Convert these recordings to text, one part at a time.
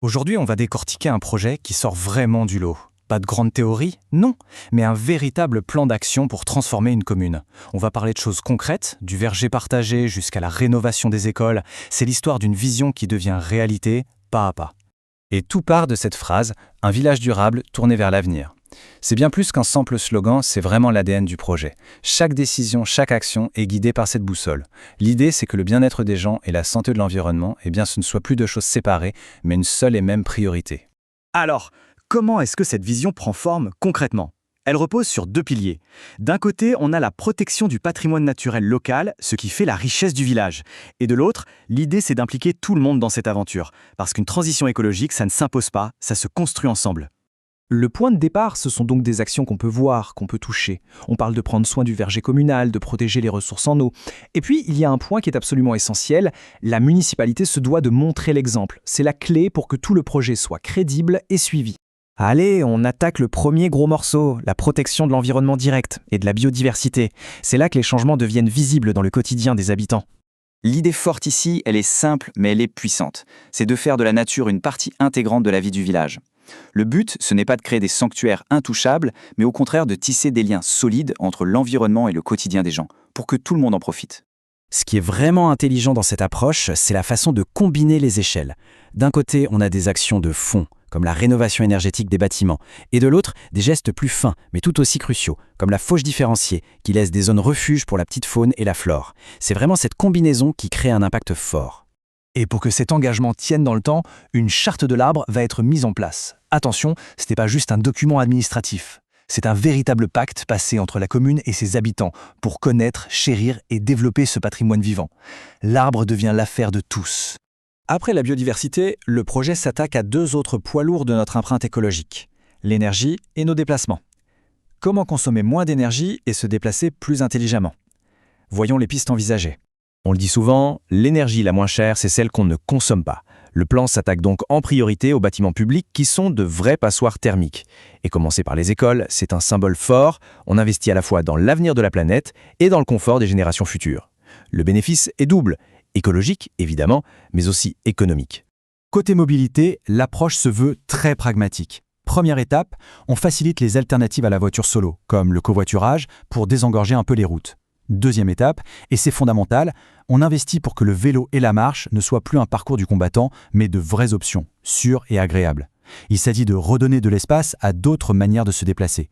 Aujourd'hui, on va décortiquer un projet qui sort vraiment du lot. Pas de grande théorie, non, mais un véritable plan d'action pour transformer une commune. On va parler de choses concrètes, du verger partagé jusqu'à la rénovation des écoles. C'est l'histoire d'une vision qui devient réalité, pas à pas. Et tout part de cette phrase, un village durable tourné vers l'avenir. C'est bien plus qu'un simple slogan, c'est vraiment l'ADN du projet. Chaque décision, chaque action est guidée par cette boussole. L'idée, c'est que le bien-être des gens et la santé de l'environnement, ce ne soit plus deux choses séparées, mais une seule et même priorité. Alors, comment est-ce que cette vision prend forme concrètement ? Elle repose sur deux piliers. D'un côté, on a la protection du patrimoine naturel local, ce qui fait la richesse du village. Et de l'autre, l'idée c'est d'impliquer tout le monde dans cette aventure. Parce qu'une transition écologique, ça ne s'impose pas, ça se construit ensemble. Le point de départ, ce sont donc des actions qu'on peut voir, qu'on peut toucher. On parle de prendre soin du verger communal, de protéger les ressources en eau. Et puis, il y a un point qui est absolument essentiel, la municipalité se doit de montrer l'exemple. C'est la clé pour que tout le projet soit crédible et suivi. Allez, on attaque le premier gros morceau, la protection de l'environnement direct et de la biodiversité. C'est là que les changements deviennent visibles dans le quotidien des habitants. L'idée forte ici, elle est simple, mais elle est puissante. C'est de faire de la nature une partie intégrante de la vie du village. Le but, ce n'est pas de créer des sanctuaires intouchables, mais au contraire de tisser des liens solides entre l'environnement et le quotidien des gens, pour que tout le monde en profite. Ce qui est vraiment intelligent dans cette approche, c'est la façon de combiner les échelles. D'un côté, on a des actions de fond, comme la rénovation énergétique des bâtiments, et de l'autre, des gestes plus fins, mais tout aussi cruciaux, comme la fauche différenciée, qui laisse des zones refuges pour la petite faune et la flore. C'est vraiment cette combinaison qui crée un impact fort. Et pour que cet engagement tienne dans le temps, une charte de l'arbre va être mise en place. Attention, ce n'est pas juste un document administratif. C'est un véritable pacte passé entre la commune et ses habitants pour connaître, chérir et développer ce patrimoine vivant. L'arbre devient l'affaire de tous. Après la biodiversité, le projet s'attaque à deux autres poids lourds de notre empreinte écologique, l'énergie et nos déplacements. Comment consommer moins d'énergie et se déplacer plus intelligemment ? Voyons les pistes envisagées. On le dit souvent, l'énergie la moins chère, c'est celle qu'on ne consomme pas. Le plan s'attaque donc en priorité aux bâtiments publics qui sont de vrais passoires thermiques. Et commencer par les écoles, c'est un symbole fort. On investit à la fois dans l'avenir de la planète et dans le confort des générations futures. Le bénéfice est double, écologique évidemment, mais aussi économique. Côté mobilité, l'approche se veut très pragmatique. Première étape, on facilite les alternatives à la voiture solo, comme le covoiturage, pour désengorger un peu les routes. Deuxième étape, et c'est fondamental, on investit pour que le vélo et la marche ne soient plus un parcours du combattant, mais de vraies options, sûres et agréables. Il s'agit de redonner de l'espace à d'autres manières de se déplacer.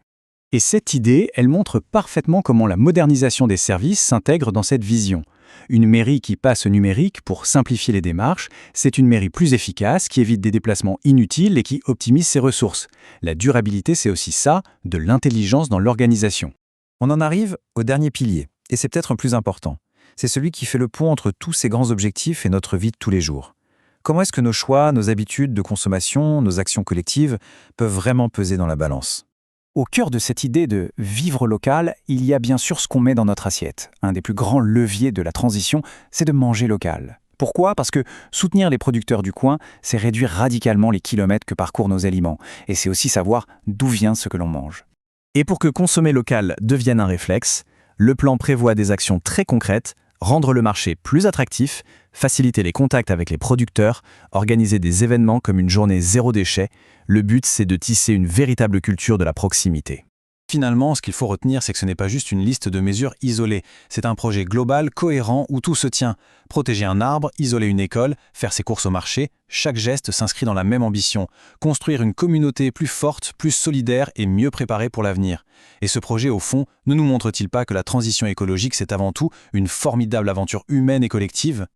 Et cette idée, elle montre parfaitement comment la modernisation des services s'intègre dans cette vision. Une mairie qui passe au numérique pour simplifier les démarches, c'est une mairie plus efficace qui évite des déplacements inutiles et qui optimise ses ressources. La durabilité, c'est aussi ça, de l'intelligence dans l'organisation. On en arrive au dernier pilier, et c'est peut-être le plus important. C'est celui qui fait le pont entre tous ces grands objectifs et notre vie de tous les jours. Comment est-ce que nos choix, nos habitudes de consommation, nos actions collectives peuvent vraiment peser dans la balance ? Au cœur de cette idée de vivre local, il y a bien sûr ce qu'on met dans notre assiette. Un des plus grands leviers de la transition, c'est de manger local. Pourquoi ? Parce que soutenir les producteurs du coin, c'est réduire radicalement les kilomètres que parcourent nos aliments. Et c'est aussi savoir d'où vient ce que l'on mange. Et pour que consommer local devienne un réflexe, le plan prévoit des actions très concrètes, rendre le marché plus attractif, faciliter les contacts avec les producteurs, organiser des événements comme une journée zéro déchet. Le but, c'est de tisser une véritable culture de la proximité. Finalement, ce qu'il faut retenir, c'est que ce n'est pas juste une liste de mesures isolées. C'est un projet global, cohérent, où tout se tient. Protéger un arbre, isoler une école, faire ses courses au marché, chaque geste s'inscrit dans la même ambition. Construire une communauté plus forte, plus solidaire et mieux préparée pour l'avenir. Et ce projet, au fond, ne nous montre-t-il pas que la transition écologique, c'est avant tout une formidable aventure humaine et collective ?